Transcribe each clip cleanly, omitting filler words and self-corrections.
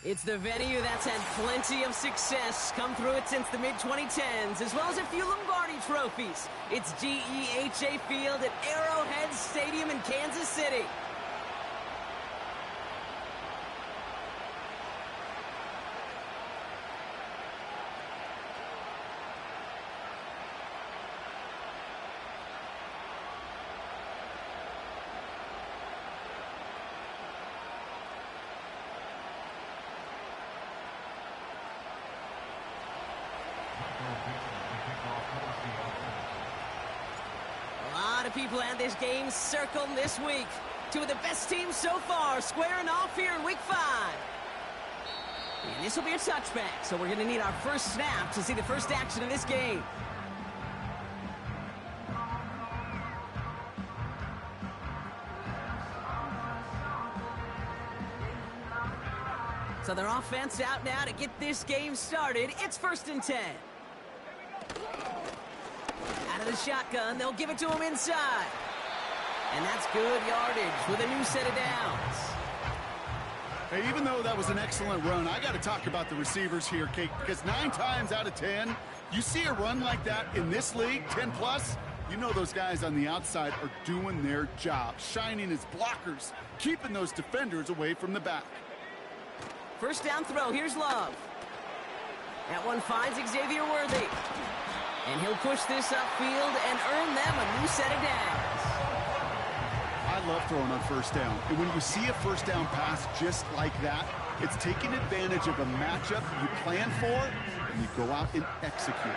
It's the venue that's had plenty of success, come through it since the mid-2010s, as well as a few Lombardi trophies. It's GEHA Field at Arrowhead Stadium in Kansas City. People had this game circled this week. Two of the best teams so far squaring off here in week 5. And this will be a touchback, so we're going to need our first snap to see the first action of this game. So their offense out now to get this game started. It's 1st and 10. Out of the shotgun, they'll give it to him inside. And that's good yardage with a new set of downs. Hey, even though that was an excellent run, I got to talk about the receivers here, Kate, because 9 times out of 10, you see a run like that in this league, 10+, you know those guys on the outside are doing their job, shining as blockers, keeping those defenders away from the back. First down throw, here's Love. That one finds Xavier Worthy. And he'll push this upfield and earn them a new set of downs. I love throwing on first down. And when you see a first down pass just like that, it's taking advantage of a matchup you plan for, and you go out and execute.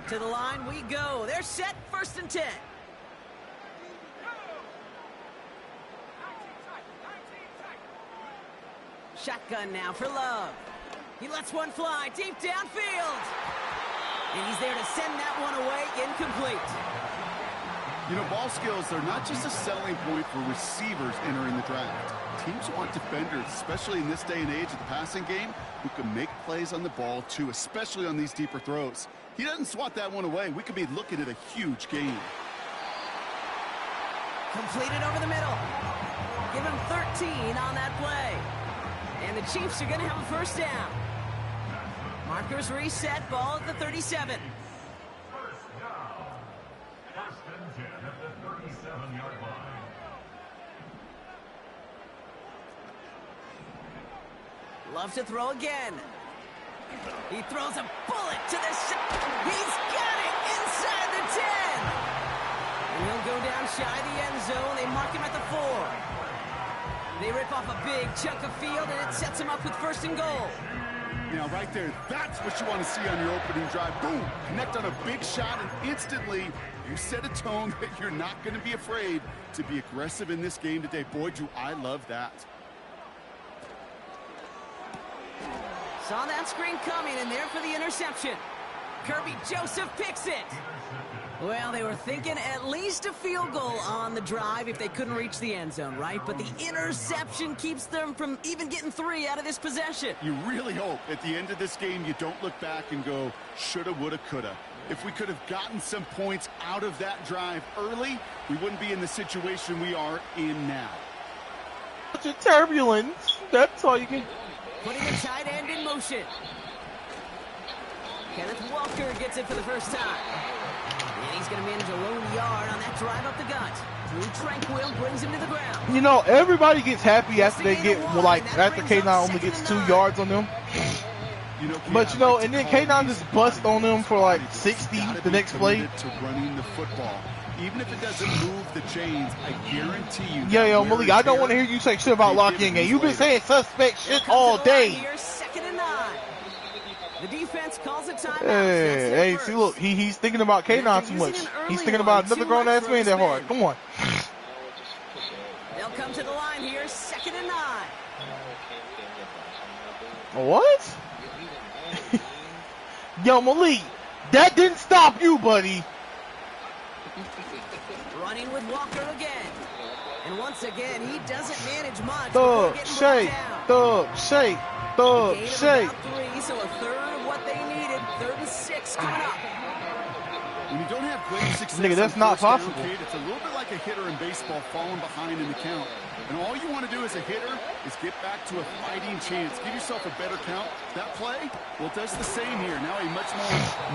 To the line we go. They're set, 1st and 10. Shotgun now for Love. He lets one fly deep downfield. And he's there to send that one away, incomplete. You know, ball skills, they're not just a selling point for receivers entering the draft. Teams want defenders, especially in this day and age of the passing game, who can make plays on the ball too, especially on these deeper throws. He doesn't swat that one away. We could be looking at a huge game. Completed over the middle. Give him 13 on that play. And the Chiefs are going to have a first down. Markers reset, ball at the 37. First down. 1st and 10 at the 37-yard line. Love to throw again. He throws a bullet to the shot. He's got it inside the 10. And he'll go down shy of the end zone. They mark him at the 4. They rip off a big chunk of field, and it sets him up with 1st and goal. Now, right there, that's what you want to see on your opening drive. Boom! Connect on a big shot, and instantly you set a tone that you're not going to be afraid to be aggressive in this game today. Boy, do I love that. Saw that screen coming, and there for the interception. Kirby Joseph picks it. Well, they were thinking at least a field goal on the drive if they couldn't reach the end zone, right? But the interception keeps them from even getting 3 out of this possession. You really hope at the end of this game you don't look back and go, shoulda, woulda, coulda. If we could have gotten some points out of that drive early, we wouldn't be in the situation we are in now. Such a turbulence. That's all you can. Putting the tight end in motion. Kenneth Walker gets it for the first time. And he's going to manage a lone yard on that drive up the gut. Drew Tranquil brings him to the ground. You know, everybody gets happy after they get, well, like, after K9 only gets 2 yards on them. You know, But, you know, and then K9 just bust on them for, like, 60 the next play. To running the football. Even if it doesn't move the chains, I guarantee you. Yeah, yo, Malik, I don't want to hear you say shit about locking game. You've been saying suspect shit all day. Here, 2nd and 9. The defense calls a timeout. Hey, see, look, he's thinking about K9 too much. He's thinking about another grown-ass man that hard. Come on. They'll come to the line here, 2nd and 9. What? Yo, Malik, that didn't stop you, buddy. Running with Walker again. And once again, he doesn't manage much. Thug, shake, thug, shake, thug, shake. About 3, so a third of what they needed. 3rd and 6 coming up. When you don't have great success, Nigga, that's not possible. Kid, it's a little bit like a hitter in baseball falling behind in the count. And all you want to do as a hitter is get back to a fighting chance. Give yourself a better count. That play, well, it does the same here. Now a much more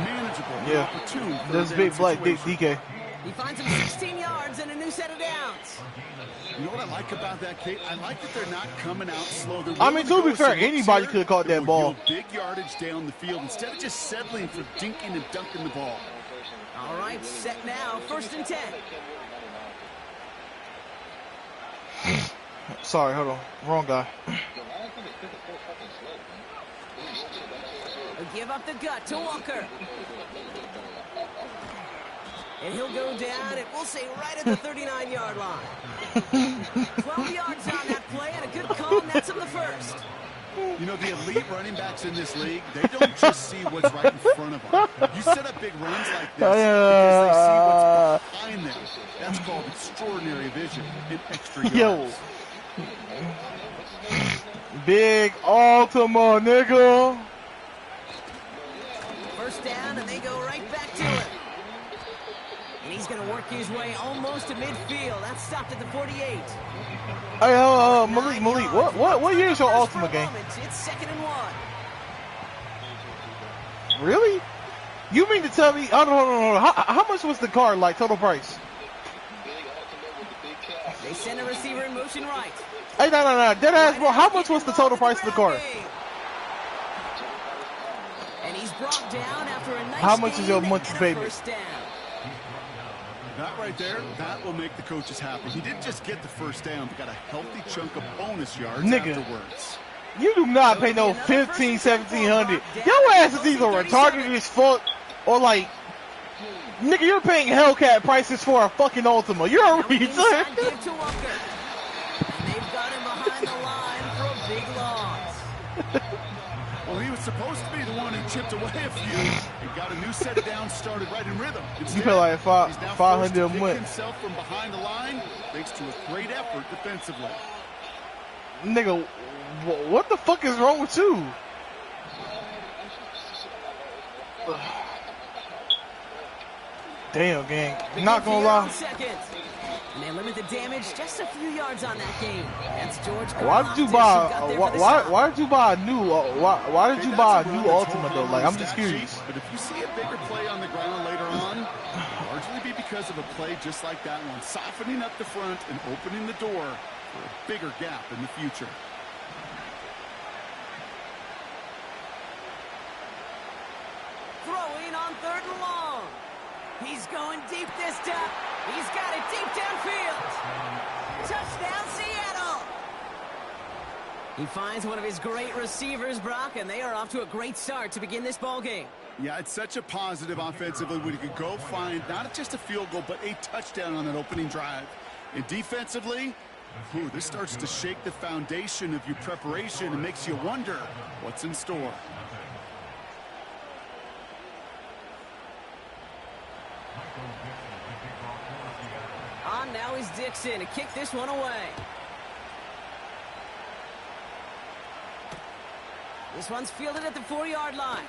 manageable, opportune. This big black DK. He finds him 16 yards and a new set of downs. You know what I like about that, Kate? I like that they're not coming out slow. I mean, to be fair, anybody could have caught that ball. Big yardage down the field instead of just settling for dinking and dunking the ball. All right, set now, 1st and 10. Sorry, hold on. Wrong guy. He'll give up the gut to Walker. And he'll go down, and we'll say right at the 39-yard line. 12 yards on that play, and a good call nets him the first. You know, the elite running backs in this league, they don't just see what's right in front of them. You set up big runs like this because they see what's behind them. That's called extraordinary vision and extra yards. Big Ultima, nigga. 1st down, and they go right back to it. And he's going to work his way almost to midfield. That's stopped at the 48. Hey, Malik, what year is your Ultima game? It's 2nd and 1. Really? You mean to tell me? I don't know. How much was the car, like, total price? They send a receiver in motion right. Hey, no. Dead ass, bro. How much was the total price of the car? And he's brought down after a nice How much is your monthly payment? That right there, that will make the coaches happy. He didn't just get the 1st down, but got a healthy chunk of bonus yards afterwards. You do not pay no 15, 1700. Your ass is either retarded as fuck or like, nigga, you're paying Hellcat prices for a fucking Ultima. You're a retard. They've got him behind the line for a big loss. Well, he was supposed to be the one who chipped away a few. He got a new set of downs started right in rhythm. Instead, you pay like 500 a month. Himself from behind the line thanks to a great effort defensively. Nigga, what the fuck is wrong with you? Damn, gang. Not gonna lie. And they limit the damage just a few yards on that game. That's George. Why did you buy? Why did you buy a new? Why did you buy a new Ultima though? Like, I'm just curious. But if you see a bigger play on the ground later on, it'll largely be because of a play just like that one, softening up the front and opening the door for a bigger gap in the future. Throwing on 3rd and long. He's going deep this time. He's got it deep downfield. Touchdown, Seattle. He finds one of his great receivers, Brock, and they are off to a great start to begin this ball game. Yeah, it's such a positive offensively when you can go find not just a field goal, but a touchdown on that opening drive. And defensively, this starts to shake the foundation of your preparation and makes you wonder what's in store. On now is Dixon to kick this one away. This one's fielded at the 4-yard line.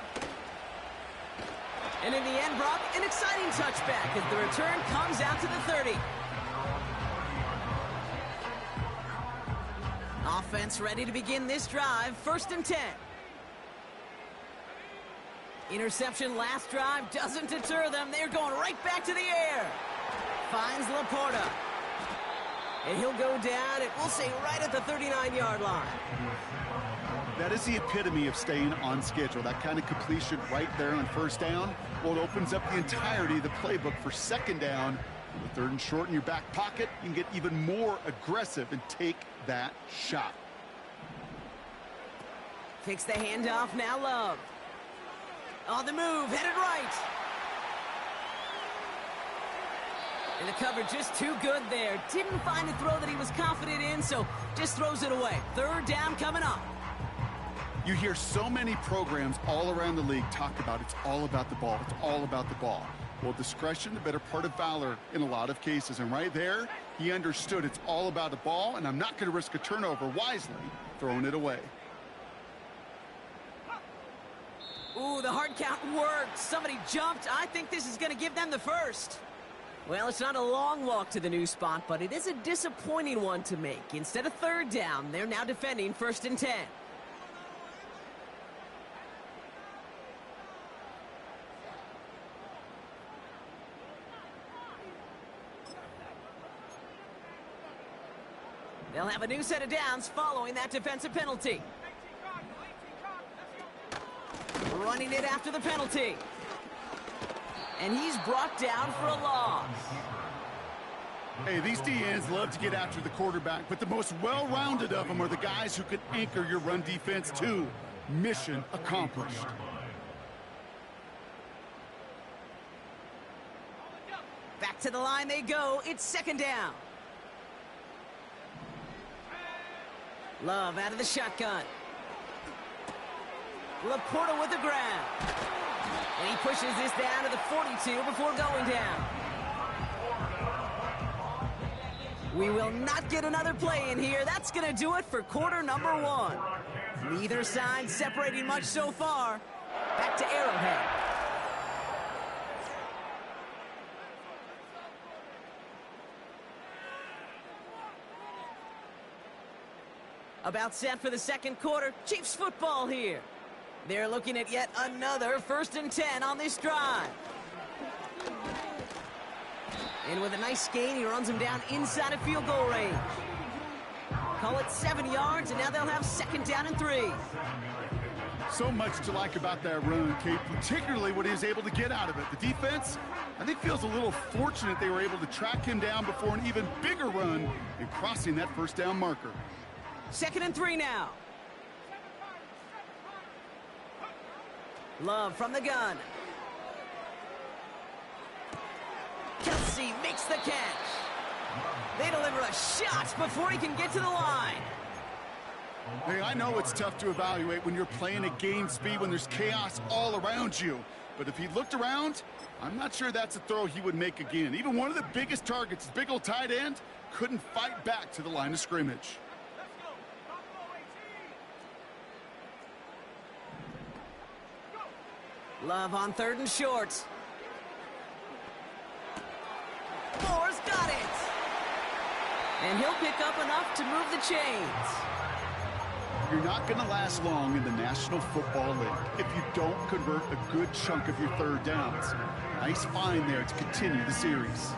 And in the end, Brock, an exciting touchback as the return comes out to the 30. Offense ready to begin this drive, 1st and 10. Interception last drive doesn't deter them. They're going right back to the air. Finds Laporta. And he'll go down, and we'll say right at the 39-yard line. That is the epitome of staying on schedule. That kind of completion right there on 1st down. Well, it opens up the entirety of the playbook for 2nd down. With 3rd and short in your back pocket, you can get even more aggressive and take that shot. Takes the handoff, now Love. On the move, headed right. And the cover just too good there. Didn't find a throw that he was confident in, so just throws it away. 3rd down coming up. You hear so many programs all around the league talk about it's all about the ball. It's all about the ball. Well, discretion, the better part of valor in a lot of cases. And right there, he understood it's all about the ball, and I'm not going to risk a turnover wisely, throwing it away. Ooh, the hard count worked. Somebody jumped. I think this is going to give them the first. Well, it's not a long walk to the new spot, but it is a disappointing one to make. Instead of third down, they're now defending 1st and 10. They'll have a new set of downs following that defensive penalty. Running it after the penalty. And he's brought down for a loss. Hey, these DNs love to get after the quarterback, but the most well-rounded of them are the guys who can anchor your run defense too. Mission accomplished. Back to the line they go. It's 2nd down. Love out of the shotgun. Laporta with the grab. And he pushes this down to the 42 before going down. We will not get another play in here. That's going to do it for quarter number 1. Neither side separating much so far. Back to Arrowhead. About set for the 2nd quarter. Chiefs football here. They're looking at yet another 1st and 10 on this drive. And with a nice gain, he runs him down inside of field goal range. Call it 7 yards, and now they'll have 2nd down and 3. So much to like about that run, Kate, particularly what he was able to get out of it. The defense, I think, feels a little fortunate they were able to track him down before an even bigger run in crossing that 1st down marker. 2nd and 3 now. Love from the gun. Kelsey makes the catch. They deliver a shot before he can get to the line. Hey, I know it's tough to evaluate when you're playing at game speed, when there's chaos all around you. But if he looked around, I'm not sure that's a throw he would make again. Even one of the biggest targets, big old tight end, couldn't fight back to the line of scrimmage. Love on 3rd and short. Moore's got it. And he'll pick up enough to move the chains. You're not going to last long in the National Football League if you don't convert a good chunk of your 3rd downs. Nice find there to continue the series.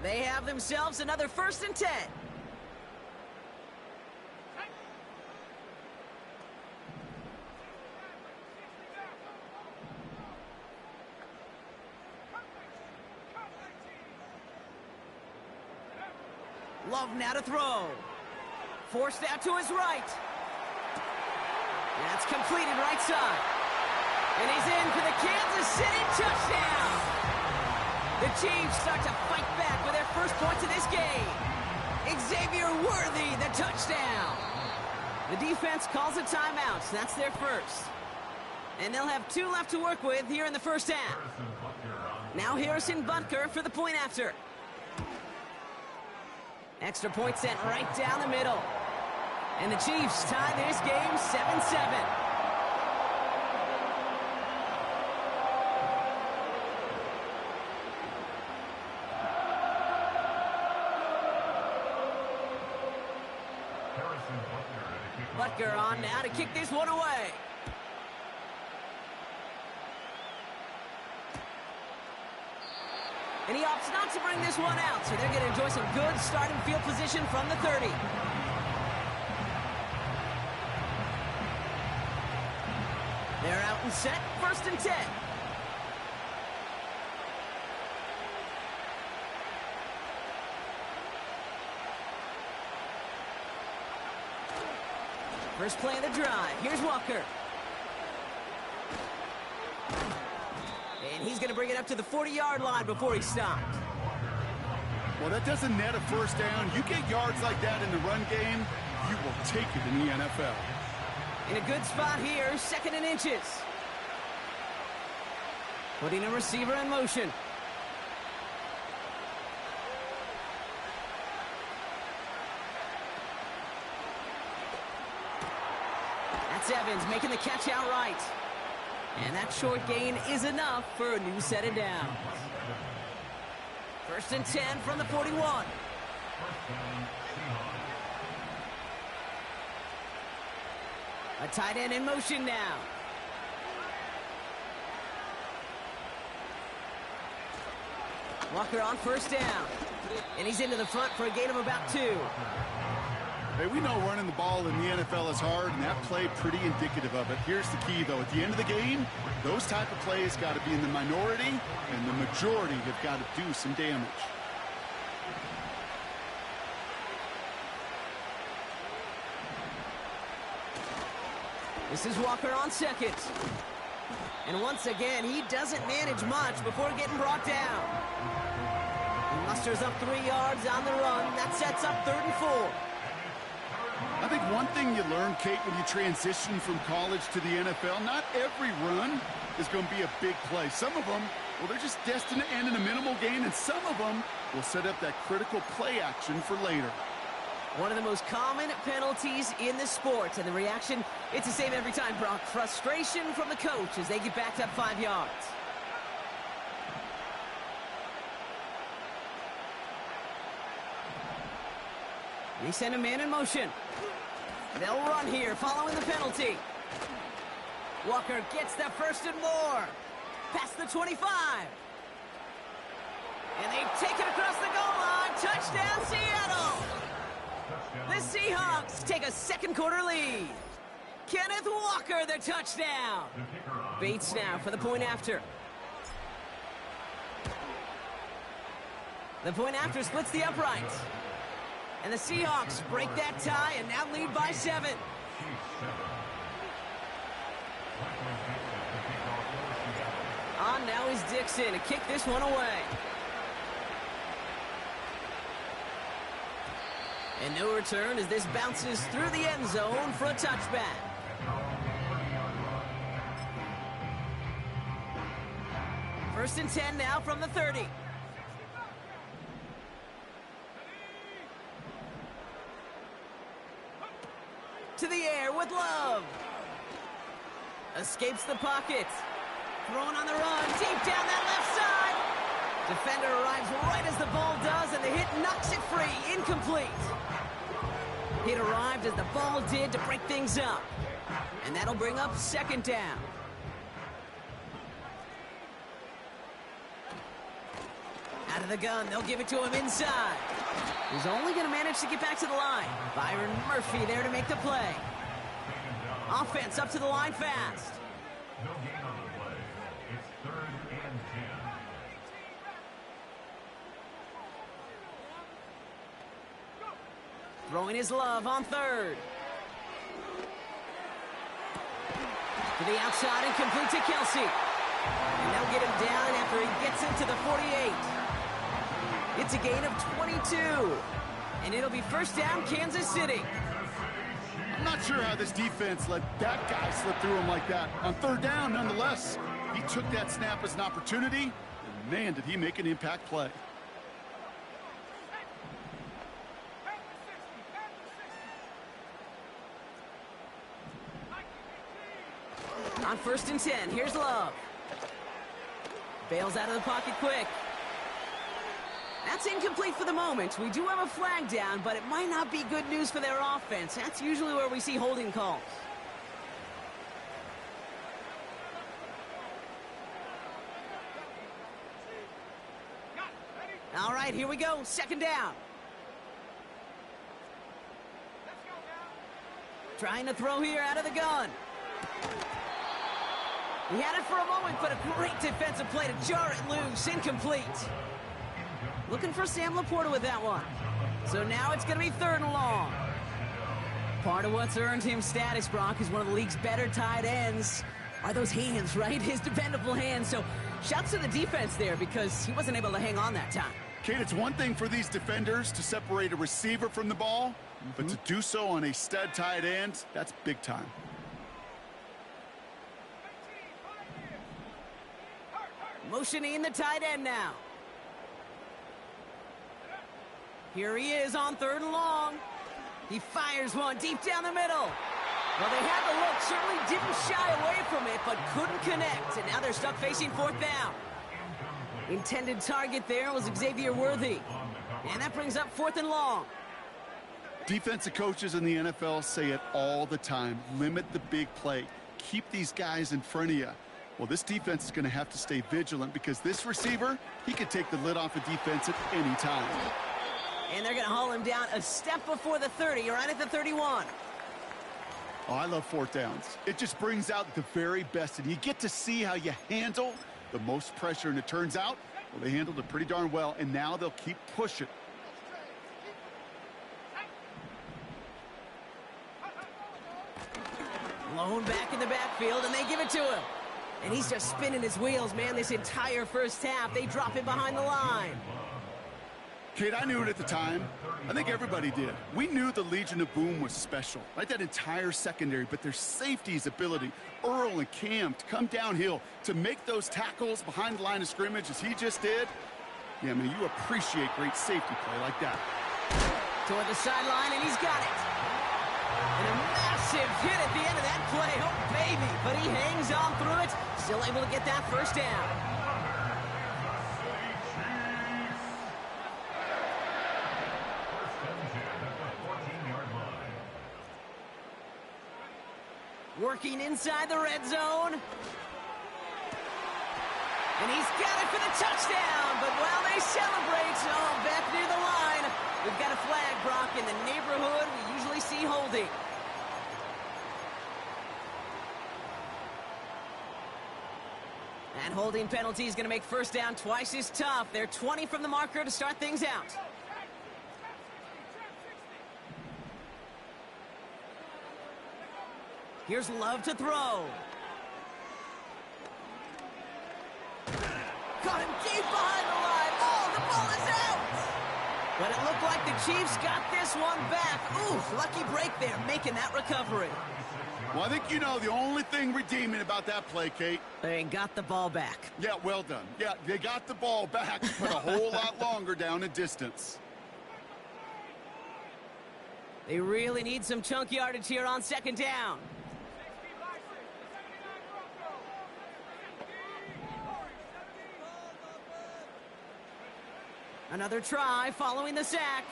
They have themselves another 1st and 10. Love now to throw. Forced out to his right. That's completed right side. And he's in for the Kansas City touchdown. The Chiefs start to fight back with their first points of this game. Xavier Worthy, the touchdown. The defense calls a timeout. That's their first. And they'll have 2 left to work with here in the 1st half. Now Harrison Butker for the point after. Extra point sent right down the middle. And the Chiefs tie this game 7-7. Butker on now to kick this one away. And he opts not to bring this one out, so they're going to enjoy some good starting field position from the 30. They're out and set, 1st and 10. First play of the drive. Here's Walker. And he's going to bring it up to the 40-yard line before he stopped. Well, that doesn't net a 1st down. You get yards like that in the run game, you will take it in the NFL. In a good spot here, 2nd and inches. Putting a receiver in motion. That's Evans making the catch outright. And that short gain is enough for a new set of downs. 1st and 10 from the 41. A tight end in motion now. Walker on 1st down. And he's into the front for a gain of about 2. Hey, we know running the ball in the NFL is hard, and that play pretty indicative of it. Here's the key, though. At the end of the game, those type of plays got to be in the minority, and the majority have got to do some damage. This is Walker on 2nd. And once again, he doesn't manage much before getting brought down. He musters up 3 yards on the run. That sets up 3rd and 4. I think one thing you learn, Kate, when you transition from college to the NFL, not every run is going to be a big play. Some of them, well, they're just destined to end in a minimal gain, and some of them will set up that critical play action for later. One of the most common penalties in the sport, and the reaction, it's the same every time, Brock. Frustration from the coach as they get backed up 5 yards. They send a man in motion. They'll run here following the penalty. Walker gets the 1st and more. Past the 25. And they take it across the goal line. Touchdown, Seattle. The Seahawks take a 2nd quarter lead. Kenneth Walker, the touchdown. Bates now for the point after. The point after splits the uprights. And the Seahawks break that tie and now lead by 7. On now is Dixon to kick this one away. And no return as this bounces through the end zone for a touchback. First and 10 now from the 30. To the air with Love. Escapes the pocket. Thrown on the run, deep down that left side. Defender arrives right as the ball does, and the hit knocks it free. Incomplete. It arrived as the ball did to break things up. And that'll bring up 2nd down. Out of the gun, they'll give it to him inside. He's only going to manage to get back to the line. Byron Murphy there to make the play. Offense up to the line fast. No gain on the play. It's 3rd and 10. Throwing his Love on 3rd. To the outside and complete to Kelsey. And they'll get him down after he gets into the 48. It's a gain of 22. And it'll be 1st down, Kansas City. I'm not sure how this defense let that guy slip through him like that. On 3rd down, nonetheless, he took that snap as an opportunity, and man, did he make an impact play. On 1st and 10, here's Love. Bails out of the pocket quick. That's incomplete for the moment. We do have a flag down, but it might not be good news for their offense. That's usually where we see holding calls. All right, here we go. 2nd down. Trying to throw here out of the gun. He had it for a moment, but a great defensive play to jar it loose. Incomplete. Looking for Sam Laporta with that one. So now it's going to be 3rd and long. Part of what's earned him status, Brock, is one of the league's better tight ends. Are those hands, right? His dependable hands. So shouts to the defense there because he wasn't able to hang on that time. Kate, it's one thing for these defenders to separate a receiver from the ball, but to do so on a stud tight end, that's big time. Motioning the tight end now. Here he is on 3rd and long. He fires one deep down the middle. Well, they had the look, certainly didn't shy away from it, but couldn't connect. And now they're stuck facing 4th down. Intended target there was Xavier Worthy. And that brings up 4th and long. Defensive coaches in the NFL say it all the time. Limit the big play. Keep these guys in front of you. Well, this defense is going to have to stay vigilant because this receiver, he could take the lid off a defense at any time. And they're going to haul him down a step before the 30, right at the 31. Oh, I love 4th downs. It just brings out the very best, and you get to see how you handle the most pressure, and it turns out, well, they handled it pretty darn well, and now they'll keep pushing. Lone back in the backfield, and they give it to him. And he's just spinning his wheels, man, this entire first half. They drop him behind the line. Kate, I knew it at the time. I think everybody did. We knew the Legion of Boom was special, right? That entire secondary, but their safety's ability, Earl and Cam, to come downhill, to make those tackles behind the line of scrimmage as he just did. Yeah, man, you appreciate great safety play like that. Toward the sideline, and he's got it. And a massive hit at the end of that play. Oh, baby. But he hangs on through it. Still able to get that first down. Working inside the red zone. And he's got it for the touchdown. But while they celebrate, back near the line, we've got a flag, Brock, in the neighborhood we usually see holding. And holding penalty is going to make first down twice as tough. They're 20 from the marker to start things out. Here's Love to throw. Got him deep behind the line. Oh, the ball is out. But it looked like the Chiefs got this one back. Ooh, lucky break there, making that recovery. Well, I think you know the only thing redeeming about that play, Kate. They got the ball back. Yeah, well done. Yeah, they got the ball back, but a whole lot longer down in distance. They really need some chunk yardage here on 2nd down. Another try following the sack.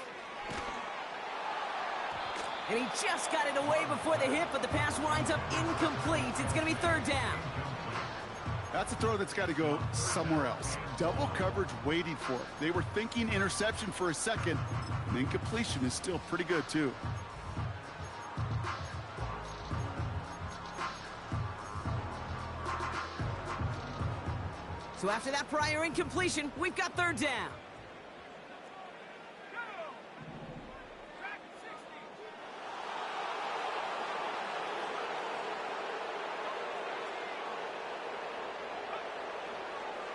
And he just got it away before the hit, but the pass winds up incomplete. It's going to be 3rd down. That's a throw that's got to go somewhere else. Double coverage waiting for it. They were thinking interception for a second, and incompletion is still pretty good, too. So after that prior incompletion, we've got 3rd down.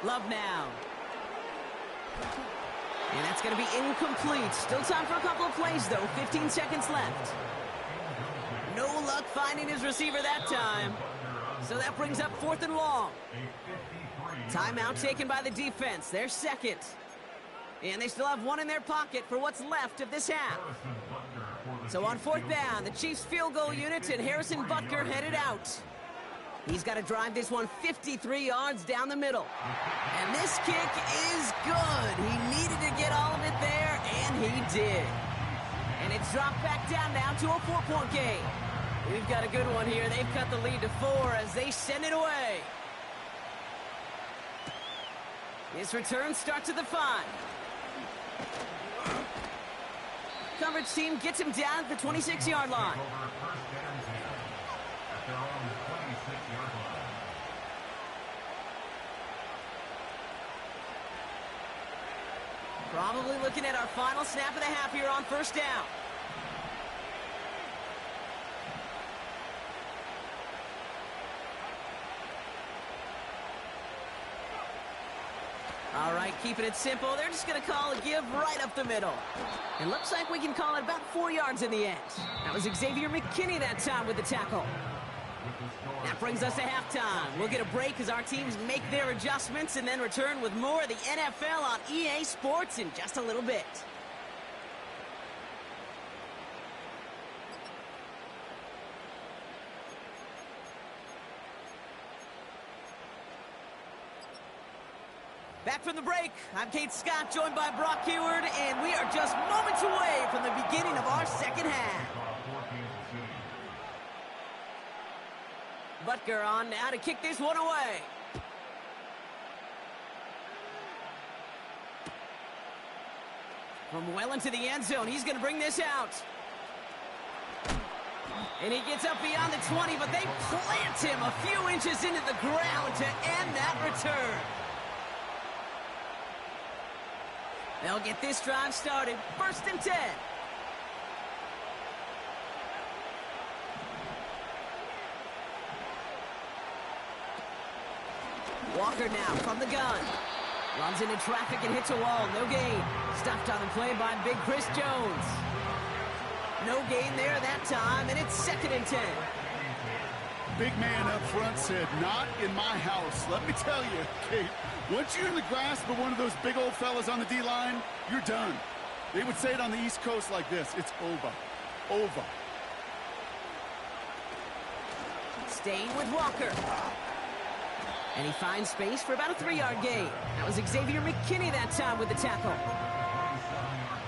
Love now. And that's going to be incomplete. Still time for a couple of plays, though. 15 seconds left. No luck finding his receiver that time. So that brings up 4th and long. Timeout taken by the defense. They're 2nd. And they still have one in their pocket for what's left of this half. So on 4th down, the Chiefs field goal unit and Harrison Butker headed out. He's got to drive this one 53 yards down the middle. And this kick is good. He needed to get all of it there, and he did. And it's dropped back down now to a 4-point game. We've got a good one here. They've cut the lead to 4 as they send it away. His return starts at the 5. Coverage team gets him down at the 26-yard line. Probably looking at our final snap of the half here on 1st down. All right, keeping it simple. They're just going to call a give right up the middle. It looks like we can call it about 4 yards in the end. That was Xavier McKinney that time with the tackle. That brings us to halftime. We'll get a break as our teams make their adjustments and then return with more of the NFL on EA Sports in just a little bit. Back from the break, I'm Kate Scott, joined by Brock Heward, and we are just moments away from the beginning of our second half. Butker on now to kick this one away. From well into the end zone, he's going to bring this out. And he gets up beyond the 20, but they plant him a few inches into the ground to end that return. They'll get this drive started. 1st and 10. Walker now from the gun. Runs into traffic and hits a wall. No gain. Stopped on the play by Big Chris Jones. No gain there that time, and it's 2nd and 10. Big man up front said, "Not in my house." Let me tell you, Kate, once you're in the grasp of one of those big old fellas on the D-line, you're done. They would say it on the East Coast like this: it's over. Over. Staying with Walker. And he finds space for about a 3-yard gain. That was Xavier McKinney that time with the tackle.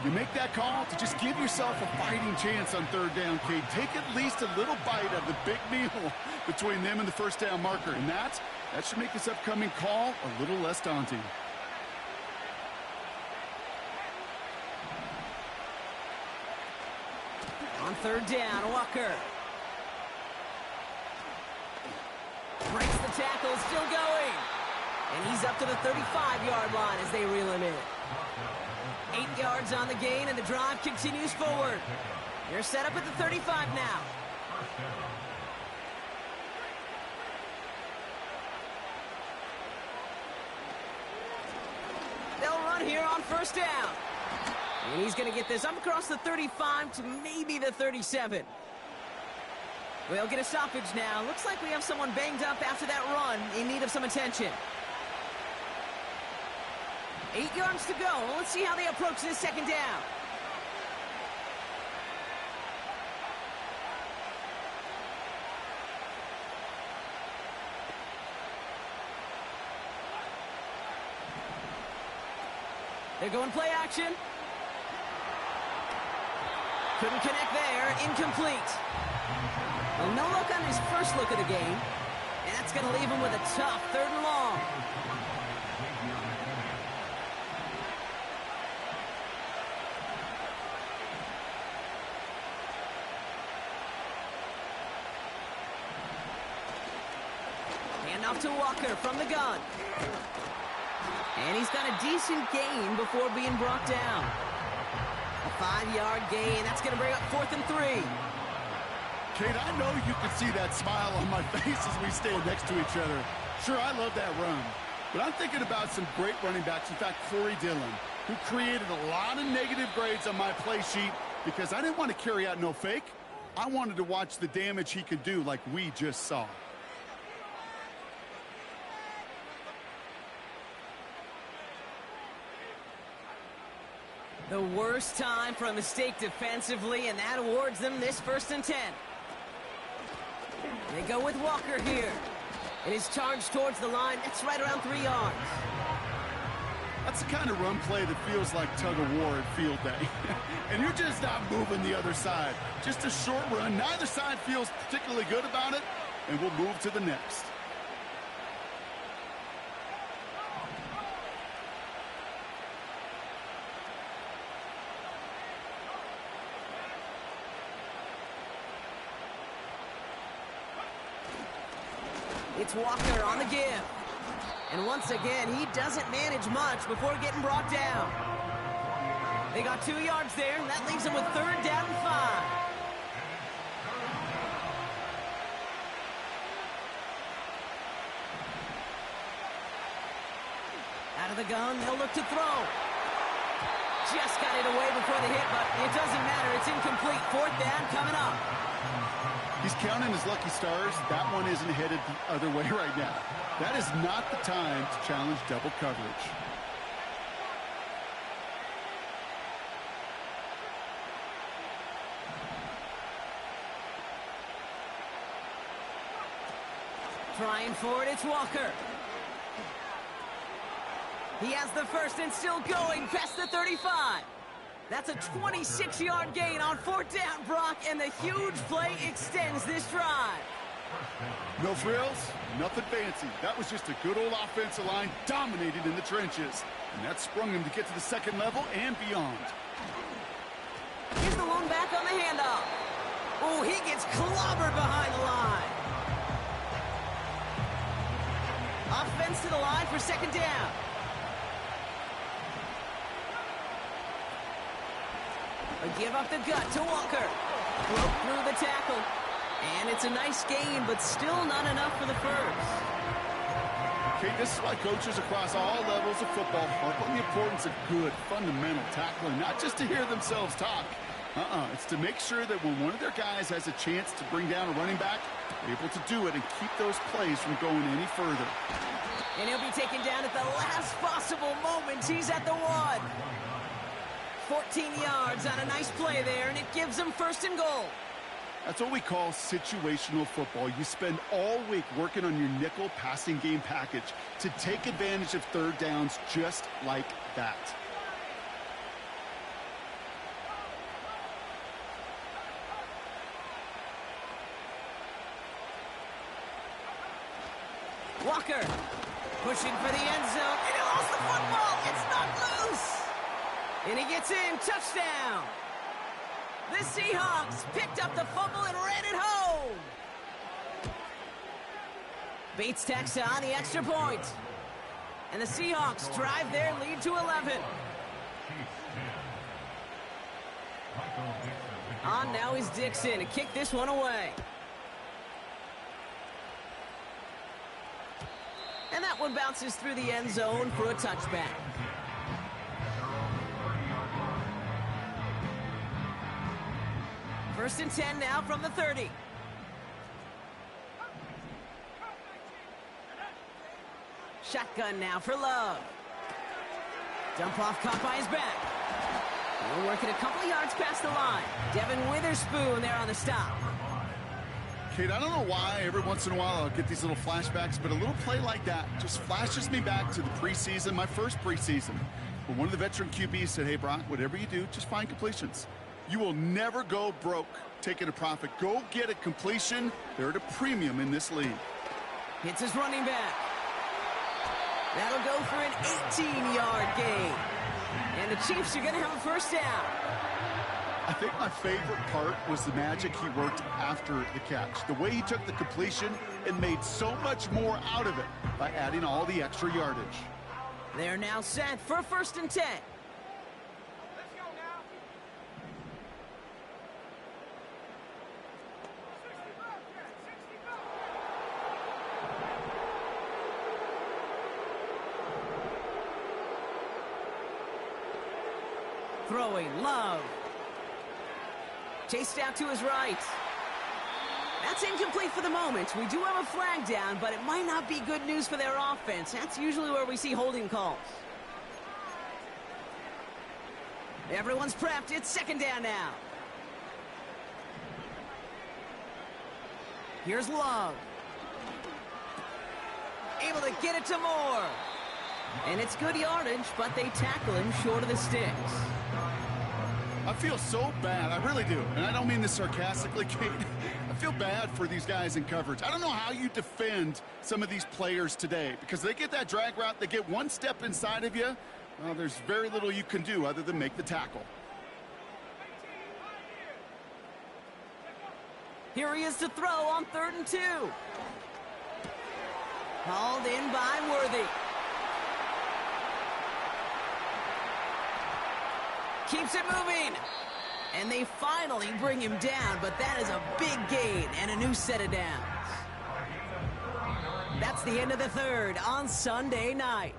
You make that call to just give yourself a fighting chance on 3rd down, Kate. Take at least a little bite of the big meal between them and the 1st down marker. And that should make this upcoming call a little less daunting. On 3rd down, Walker. Breaks the tackle, still going. And he's up to the 35-yard line as they reel him in. 8 yards on the gain, and the drive continues forward. They're set up at the 35 now. They'll run here on 1st down. And he's going to get this up across the 35 to maybe the 37. We'll get a stoppage now. Looks like we have someone banged up after that run in need of some attention. 8 yards to go. Let's see how they approach this 2nd down. They're going play action. Couldn't connect there. Incomplete. Well, no look on his first look of the game. And that's going to leave him with a tough 3rd and long. Off to Walker from the gun. And he's got a decent gain before being brought down. A 5-yard gain. That's going to bring up 4th and 3. Kate, I know you can see that smile on my face as we stand next to each other. Sure, I love that run. But I'm thinking about some great running backs. In fact, Corey Dillon, who created a lot of negative grades on my play sheet because I didn't want to carry out no fake. I wanted to watch the damage he could do like we just saw. The worst time for a mistake defensively, and that awards them this 1st and 10. They go with Walker here. It is charged towards the line. That's right around 3 yards. That's the kind of run play that feels like tug-of-war at field day. And you're just not moving the other side. Just a short run. Neither side feels particularly good about it, and we'll move to the next. It's Walker on the give. And once again, he doesn't manage much before getting brought down. They got 2 yards there, and that leaves them with 3rd down and 5. Out of the gun, they'll look to throw. Just got it away before the hit, but it doesn't matter. It's It's incomplete. Fourth down coming up. He's counting his lucky stars. That one isn't headed the other way right now. That is not the time to challenge double coverage. Trying for it, it's Walker. He has the first and still going past the 35. That's a 26-yard gain on fourth down, Brock, and the huge play extends this drive. No frills, nothing fancy. That was just a good old offensive line dominated in the trenches. And that sprung him to get to the second level and beyond. Here's the one back on the handoff. Oh, he gets clobbered behind the line. Offense to the line for second down. A give up the gut to Walker. Broke through the tackle. And it's a nice gain, but still not enough for the first. Okay, this is why coaches across all levels of football harp on the importance of good, fundamental tackling, not just to hear themselves talk. It's to make sure that when one of their guys has a chance to bring down a running back, they're able to do it and keep those plays from going any further. And he'll be taken down at the last possible moment. He's at the 1. 14 yards on a nice play there, and it gives them first and goal. That's what we call situational football. You spend all week working on your nickel passing game package to take advantage of third downs just like that. Walker pushing for the end zone, and he lost the football. It's not loose. And he gets in, touchdown. The Seahawks picked up the fumble and ran it home. Bates tacks on the extra point. And the Seahawks drive their lead to 11. On now is Dixon to kick this one away. And that one bounces through the end zone for a touchback. First and 10 now from the 30. Shotgun now for Love. Dump off caught by his back. We're working a couple of yards past the line. Devin Witherspoon there on the stop. Kate, I don't know why every once in a while I'll get these little flashbacks, but a little play like that just flashes me back to the preseason, my first preseason. But one of the veteran QBs said, hey, Brock, whatever you do, just find completions. You will never go broke taking a profit. Go get a completion. They're at a premium in this league. Hits his running back. That'll go for an 18-yard gain. And the Chiefs are going to have a first down. I think my favorite part was the magic he worked after the catch. The way he took the completion and made so much more out of it by adding all the extra yardage. They're now set for first and 10. Throwing, Love. Chased out to his right. That's incomplete for the moment. We do have a flag down, but it might not be good news for their offense. That's usually where we see holding calls. Everyone's prepped. It's second down now. Here's Love. Able to get it to Moore. And it's good yardage, but they tackle him short of the sticks. I feel so bad. I really do. And I don't mean this sarcastically, Kate. I feel bad for these guys in coverage. I don't know how you defend some of these players today because they get that drag route, they get one step inside of you. Well, there's very little you can do other than make the tackle. Here he is to throw on 3rd and 2. Called in by Worthy. Keeps it moving. And they finally bring him down, but that is a big gain and a new set of downs. That's the end of the 3rd on Sunday night.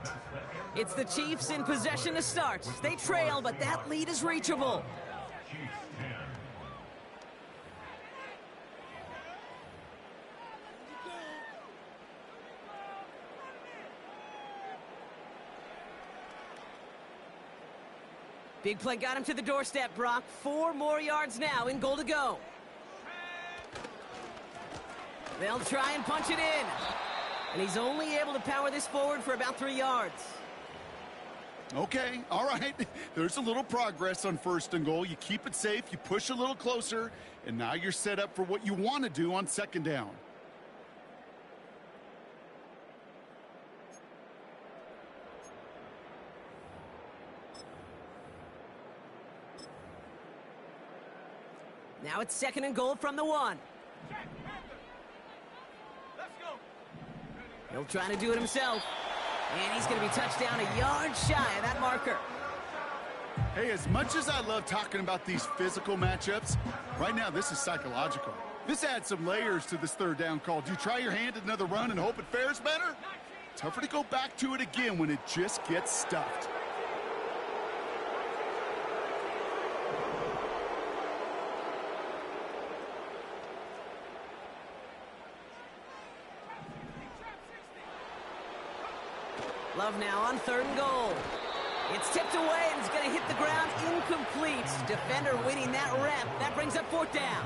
It's the Chiefs in possession to start. They trail, but that lead is reachable. Big play got him to the doorstep, Brock. 4 more yards now, in goal to go. They'll try and punch it in. And he's only able to power this forward for about 3 yards. Okay, all right. There's a little progress on 1st and goal. You keep it safe, you push a little closer, and now you're set up for what you want to do on 2nd down. Now it's 2nd and goal from the 1. He'll try to do it himself. And he's going to be touched down a yard shy of that marker. Hey, as much as I love talking about these physical matchups, right now this is psychological. This adds some layers to this 3rd down call. Do you try your hand at another run and hope it fares better? Tougher to go back to it again when it just gets stuffed. Love now on 3rd and goal. It's tipped away and it's going to hit the ground incomplete. Defender winning that rep. That brings up 4th down.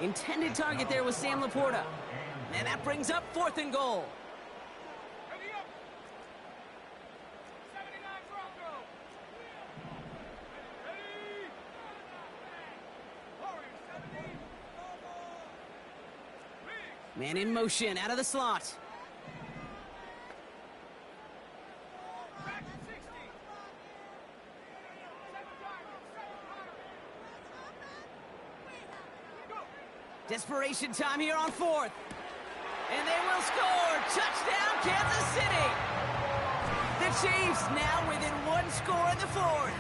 Intended target there was Sam Laporta. And that brings up 4th and goal. Man in motion out of the slot. Desperation time here on 4th. And they will score. Touchdown, Kansas City. The Chiefs now within 1 score in the 4th.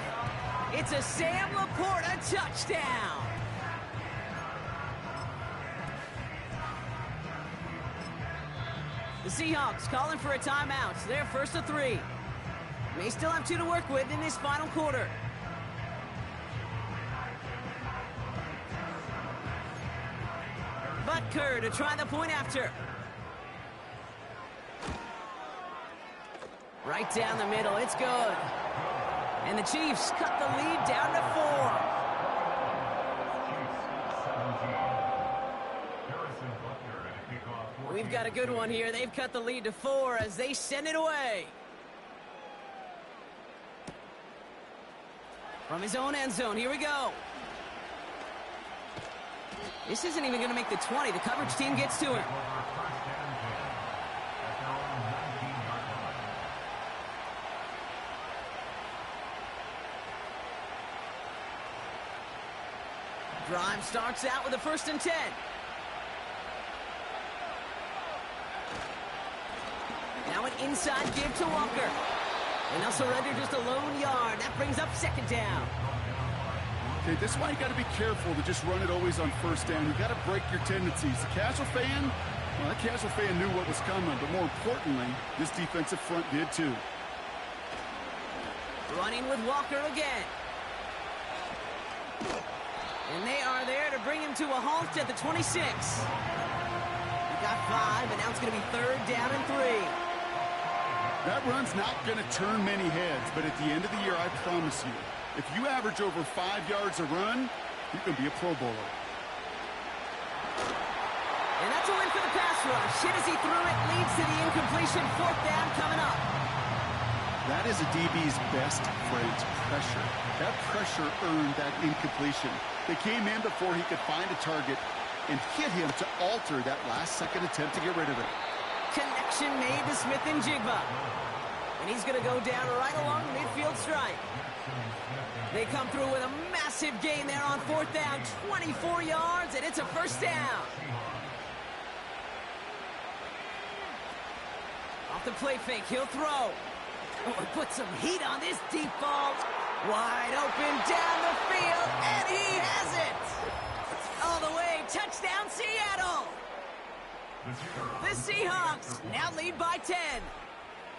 It's a Sam Laporta touchdown. The Seahawks calling for a timeout. They're 1st and 3. May still have 2 to work with in this final quarter. Butker to try the point after. Right down the middle, it's good. And the Chiefs cut the lead down to 4. We've got a good one here. They've cut the lead to 4 as they send it away. From his own end zone, here we go. This isn't even going to make the 20. The coverage team gets to him. Drive starts out with a 1st and 10. Now an inside give to Walker. And they'll surrender just a lone yard. That brings up 2nd down. Okay, this is why you got to be careful to just run it always on 1st down. You got to break your tendencies. The casual fan, well, that casual fan knew what was coming, but more importantly, this defensive front did too. Running with Walker again. And they are there to bring him to a halt at the 26. He got 5, and now it's going to be 3rd down and 3. That run's not going to turn many heads, but at the end of the year, I promise you, if you average over 5 yards a run, you're going to be a Pro Bowler. And that's a win for the pass rush. Hit as he threw it, leads to the incompletion. 4th down coming up. That is a DB's best friend, pressure. That pressure earned that incompletion. They came in before he could find a target and hit him to alter that last-second attempt to get rid of it. Connection made to Smith and Jigba. And he's going to go down right along the midfield stripe. They come through with a massive gain there on 4th down, 24 yards, and it's a 1st down. Off the play fake, he'll throw. Oh, put some heat on this deep ball. Wide open down the field, and he has it. All the way, touchdown Seattle. The Seahawks now lead by 10.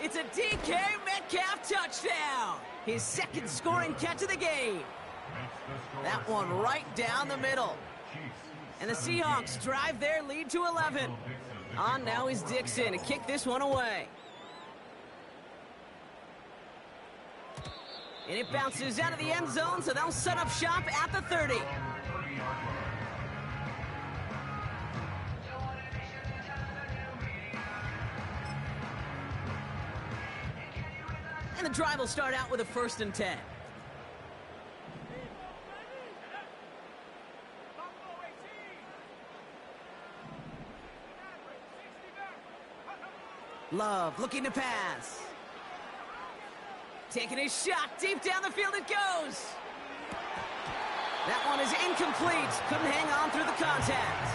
It's a DK Metcalf touchdown. His 2nd scoring catch of the game. That one right down the middle. And the Seahawks drive their lead to 11. On now is Dixon to kick this one away. And it bounces out of the end zone, so they'll set up shop at the 30. And the drive will start out with a 1st and 10. Love looking to pass. Taking his shot. Deep down the field it goes. That one is incomplete. Couldn't hang on through the contact.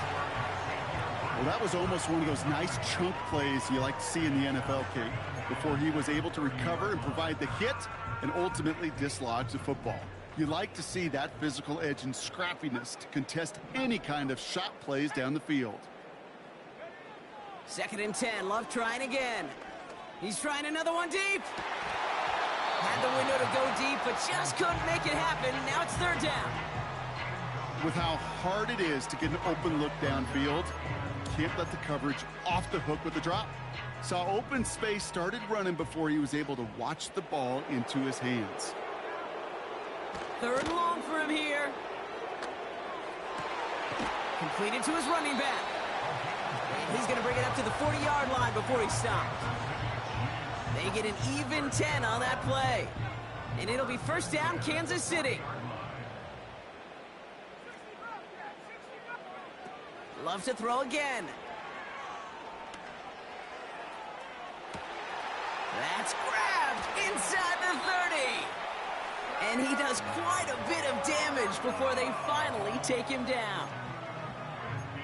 Well, that was almost one of those nice chunk plays you like to see in the NFL, Kate, before he was able to recover and provide the hit and ultimately dislodge the football. You like to see that physical edge and scrappiness to contest any kind of shot plays down the field. 2nd and 10. Love trying again. He's trying another one deep. Had the window to go deep, but just couldn't make it happen. Now it's 3rd down. With how hard it is to get an open look downfield, can't let the coverage off the hook with the drop. Saw open space, started running before he was able to watch the ball into his hands. 3rd and long for him here. Completed to his running back. And he's going to bring it up to the 40-yard line before he stopped. They get an even 10 on that play. And it'll be 1st down, Kansas City. Love to throw again. That's grabbed inside the 30. And he does quite a bit of damage before they finally take him down.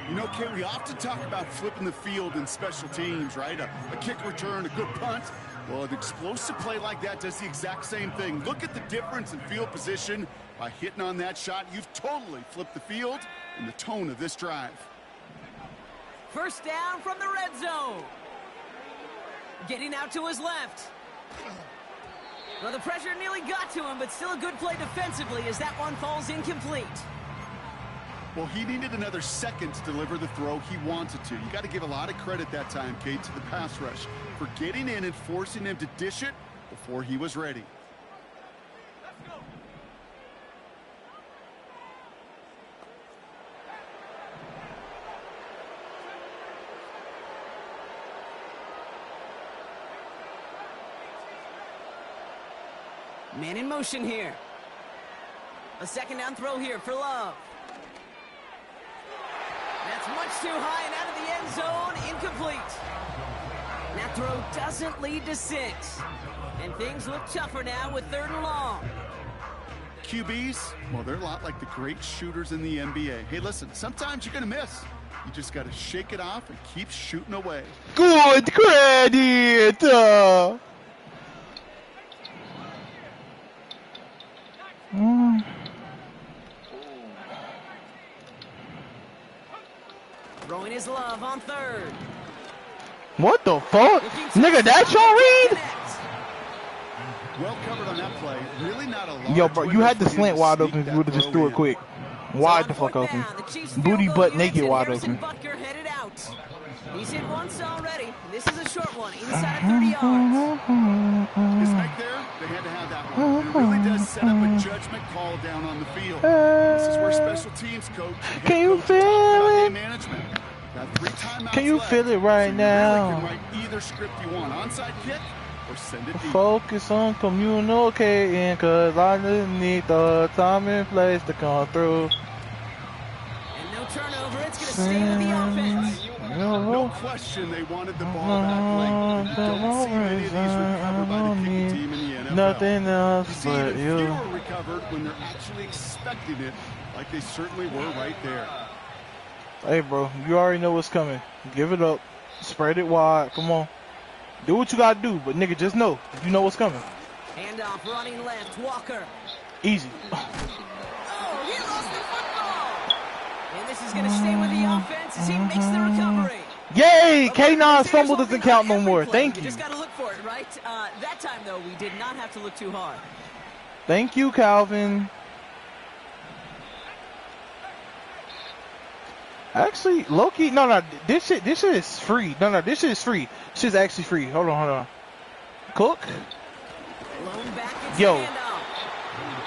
You know, Kate, we often talk about flipping the field in special teams, right? A kick return, a good punt. Well, an explosive play like that does the exact same thing. Look at the difference in field position. By hitting on that shot, you've totally flipped the field and the tone of this drive. 1st down from the red zone. Getting out to his left. Well, the pressure nearly got to him, but still a good play defensively as that one falls incomplete. Well, he needed another second to deliver the throw he wanted to. You got to give a lot of credit that time, Kate, to the pass rush for getting in and forcing him to dish it before he was ready. Man in motion here. A 2nd down throw here for Love. That's much too high and out of the end zone. Incomplete. That throw doesn't lead to 6. And things look tougher now with 3rd and long. QBs, well, they're a lot like the great shooters in the NBA. Hey, listen, sometimes you're going to miss. You just got to shake it off and keep shooting away. Good credit! Throwing his Love on 3rd. What the fuck? Nigga, that's your read? Well covered on that play. Really not a lot. Yo, bro, you had the slant wide open if you would have just threw it quick. Wide the fuck open. Booty butt naked wide open. He's hit once already. This is a short one, inside 30 yards. His make there, they had to have that one. It really does set up a judgment call down on the field. This is where special teams coach. Can you feel it? Management. Got 3 timeouts Can you left, feel it right so now? You really can write either script you want. Onside kick or send it deep. Focus on communicating, cause I just need the time and place to come through. And no turnover, it's going to stay with the offense. No question they wanted the ball back late. You don't see many of these recovered by the kicking team in the NFL. Nothing else you see but even you. fewer recovered when they're actually expecting it, like they certainly were right there. Hey, bro, you already know what's coming. Give it up. Spread it wide. Come on. Do what you gotta do, but nigga, just know. You know what's coming. Handoff running left, Walker. Easy. Oh, he lost the football. And this is going to stay with the offense as he makes the recovery. Yay! K9's fumble doesn't count no more. Thank you. You just got to look for it, right? That time, though, we did not have to look too hard. Thank you, Calvin. Actually, Loki, no, this shit is free. No, this shit is free. This shit's actually free. Hold on. Cook. Blown back into Yo, handoff.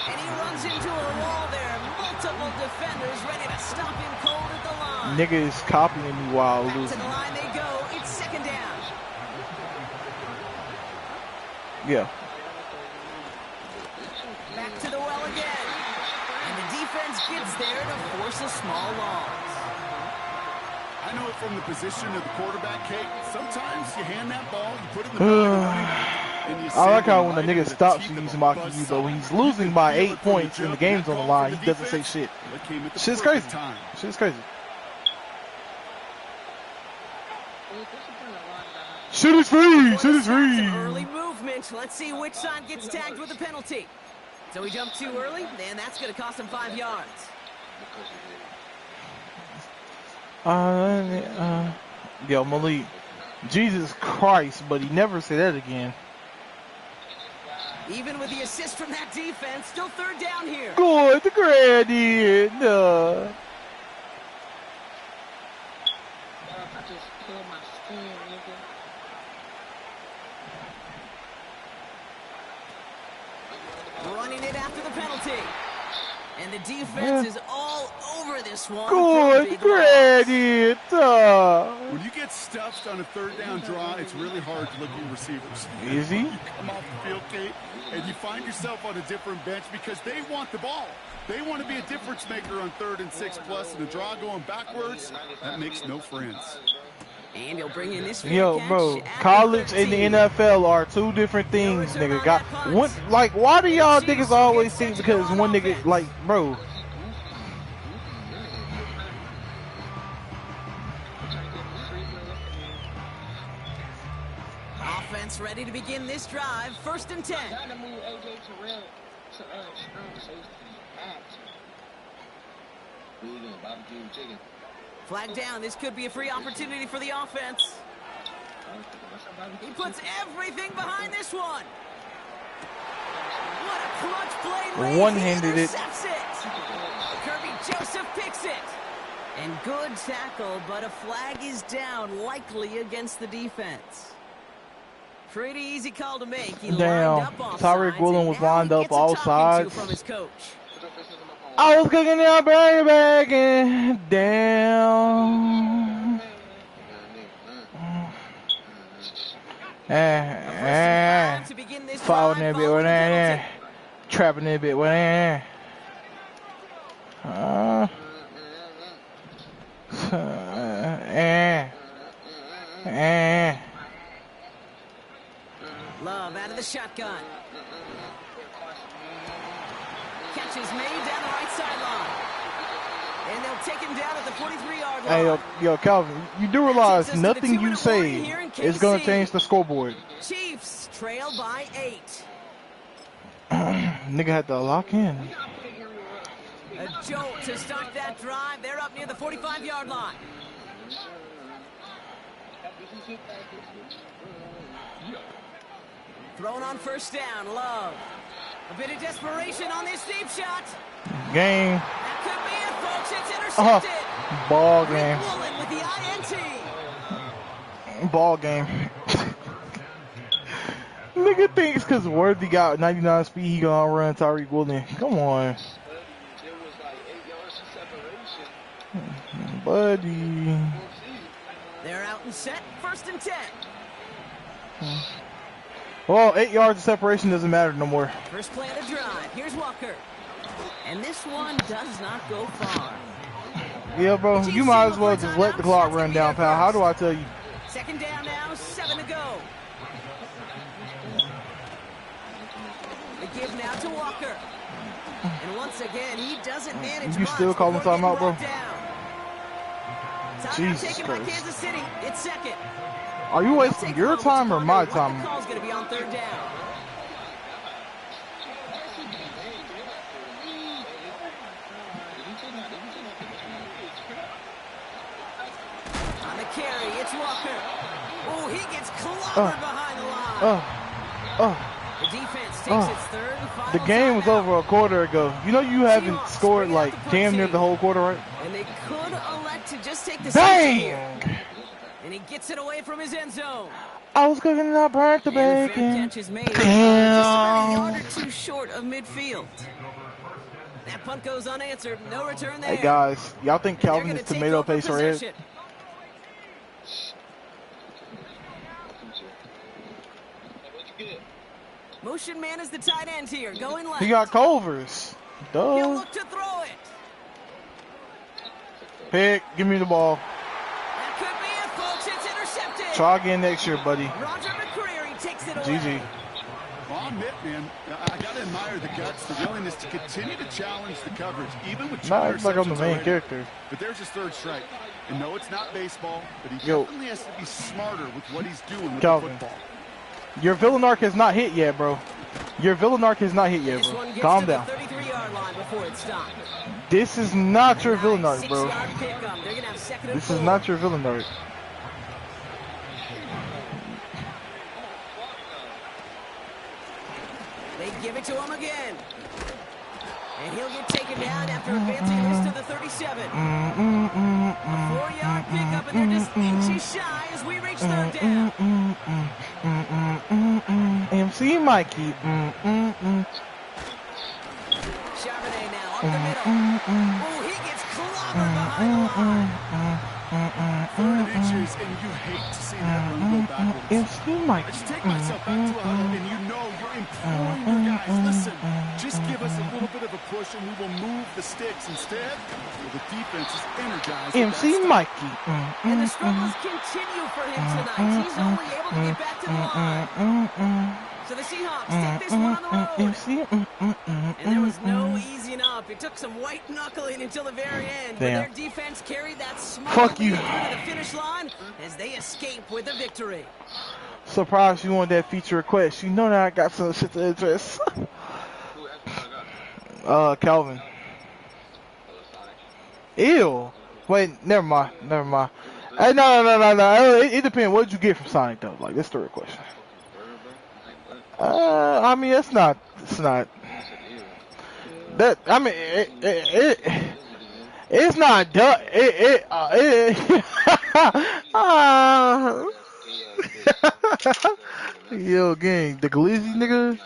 And he runs into a wall there. Multiple defenders ready to stop him cold at the line. Nigga is copying me while Back to losing. the line they go. It's second down. Yeah. Back to the well again. And the defense gets there to force a small loss. I know it from the position of the quarterback, Kate. Sometimes you hand that ball, you put it in the belly of the running back, and you I like send how him when the right nigga into the stops, teeth of he's a mocking you, buzzsaw. but when he's You losing can by feel 8 it from points and the jump. game's That on the call line, from he the doesn't say defense, shit. that came at the Shit's perfect crazy. time. Shit's crazy. Shit is free! Shit is free! Some early movement. Let's see which side gets tagged with a penalty. So he jumped too early, and that's going to cost him 5 yards. Yo, Malik. Jesus Christ, but he never said that again. Even with the assist from that defense, still third down here. Good, the gradient. Running it after the penalty. And the defense is all over this one. Good gradient. When you get stuffed on a third down draw, it's really hard to look at your receivers. Is he? You come off the field, Kate, and you find yourself on a different bench because they want the ball. They want to be a difference maker on 3rd and 6+, and a draw going backwards, that makes no friends. And he'll bring in this Yo, bro, college and the NFL are two different things, nigga. Got one, like, why do y'all niggas always think because one nigga, like, bro? Offense ready to begin this drive. 1st and 10. Flag down. This could be a free opportunity for the offense. He puts everything behind this one. What a clutch play. Late. One-handed it. Kirby Joseph picks it. And good tackle, but a flag is down, likely against the defense. Pretty easy call to make. He Damn, lined up off Tyreek sides, Woolen and was now lined he up gets a all talking to sides. from his coach. I was cooking that burger back and down. Following that bit with that. Trapping that bit with that. Love out of the shotgun. Catch is made down the right sideline. And they'll take him down at the 43-yard line. Hey, yo, Calvin, you do realize nothing you say is going to change the scoreboard. Chiefs trail by 8. Nigga had to lock in. A jolt to start that drive. They're up near the 45-yard line. Thrown on 1st down, Love. A bit of desperation on this deep shot. Game. That could be it, folks. It's intercepted. Ball game. Woolen with the INT. Ball game. Nigga thinks because Worthy got 99 speed, he gonna run Tyreek Woolen. Come on. Buddy. They're out and set. 1st and 10. Well, 8 yards of separation doesn't matter no more. First play of the drive. Here's Walker. And this one does not go far. Yeah, bro, you might as well just let the clock run down, pal. How do I tell you? 2nd down now, 7 to go. The give now to Walker. And once again, he doesn't manage. You still calling timeout, bro? Jesus taken by Kansas City. It's 2nd. Are you wasting your time or my time? The call's going to be on 3rd down. On the carry, it's Walker. Oh, he gets clobbered behind the line. The defense takes its 3rd and final. The game was over a quarter ago. You know you haven't scored like damn near the whole quarter, right? And they could elect to just take the Dang! And he gets it away from his end zone. I was cooking and I burnt the And the fair bacon. catch is made. Just about a Damn. yard or two short of midfield. That punt goes unanswered. No return there. Hey guys, y'all think They're Calvin gonna is take tomato over paste red? possession. Motion man is the tight end here, going left. He got Culvers. He'll Duh. look to throw it. Pick, give me the ball. That could be it, folks. It's intercepted. Try again next year, buddy. Roger McCreary takes it away. GG. Well, I'll admit, man, I got to admire the guts, the willingness to continue to challenge the coverage, even with two Nah, it's like I'm the interceptions main already. character. But there's his third strike. And no, it's not baseball, but he Yo. definitely has to be smarter with what he's doing with Calvin. the football. Your villain arc has not hit yet, bro. Your villain arc has not hit yet, This bro. one gets Calm to down. the 33-yard line before it stopped. This is not your villain arc, bro. 6-yard pickup. They're gonna have second and This is 4. not your villain arc. They give it to him again. And he'll get taken down after advancing this to the 37. A 4-yard pickup, and they're just inches shy as we reach third down. MC Mikey. Charbonnet now up the middle. Oh, he gets clobbered behind the line. 3rd inches, and you hate to see that run go backwards. MC I Mikey. just take myself back to a huddle, and you know you're imploring your guys, listen, just give us a little bit of a push, and we will move the sticks instead. Well, the defense is energized. with MC that Mikey. And the struggles continue for him tonight. He's only able to get back to the line. So the Seahawks take this one on the road. MC. And there was no easing up. It took some white knuckling until the very end. But Damn. their defense carried that small Fuck you. lead through to the finish line as they escape with a victory. Surprised you want that feature request. You know that I got some shit to address. Calvin. Ew. Wait, never mind. Hey, no. It depends. What did you get from Sonic though? Like, that's the real question. I mean, it's not. That, I mean, it's not done. Yo, gang, the glizzy nigga.